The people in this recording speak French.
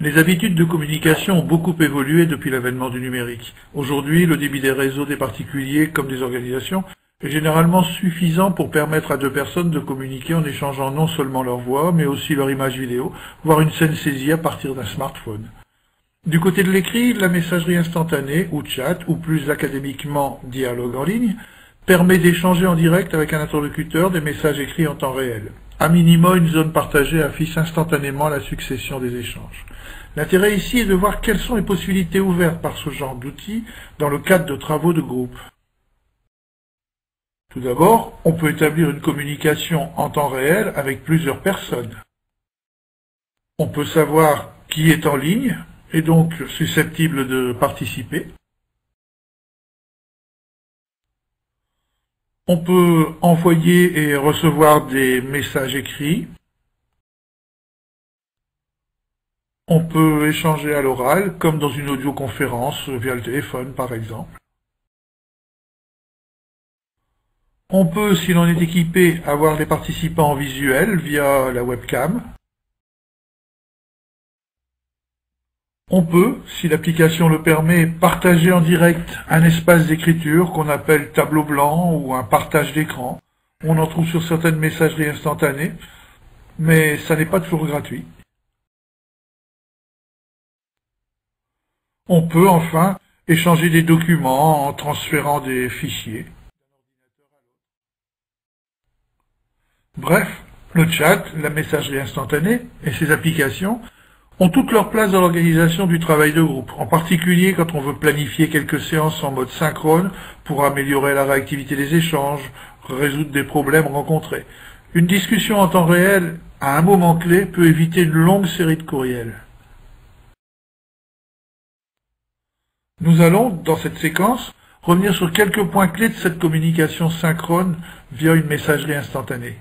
Les habitudes de communication ont beaucoup évolué depuis l'avènement du numérique. Aujourd'hui, le débit des réseaux des particuliers comme des organisations est généralement suffisant pour permettre à deux personnes de communiquer en échangeant non seulement leur voix, mais aussi leur image vidéo, voire une scène saisie à partir d'un smartphone. Du côté de l'écrit, la messagerie instantanée, ou chat, ou plus académiquement dialogue en ligne, permet d'échanger en direct avec un interlocuteur des messages écrits en temps réel. A minima, une zone partagée affiche instantanément la succession des échanges. L'intérêt ici est de voir quelles sont les possibilités ouvertes par ce genre d'outils dans le cadre de travaux de groupe. Tout d'abord, on peut établir une communication en temps réel avec plusieurs personnes. On peut savoir qui est en ligne et donc susceptible de participer. On peut envoyer et recevoir des messages écrits. On peut échanger à l'oral, comme dans une audioconférence via le téléphone par exemple. On peut, si l'on est équipé, avoir les participants en visuel via la webcam. On peut, si l'application le permet, partager en direct un espace d'écriture qu'on appelle tableau blanc ou un partage d'écran. On en trouve sur certaines messageries instantanées, mais ça n'est pas toujours gratuit. On peut enfin échanger des documents en transférant des fichiers. Bref, le chat, la messagerie instantanée et ses applications ont toute leur place dans l'organisation du travail de groupe, en particulier quand on veut planifier quelques séances en mode synchrone pour améliorer la réactivité des échanges, résoudre des problèmes rencontrés. Une discussion en temps réel, à un moment clé, peut éviter une longue série de courriels. Nous allons, dans cette séquence, revenir sur quelques points clés de cette communication synchrone via une messagerie instantanée.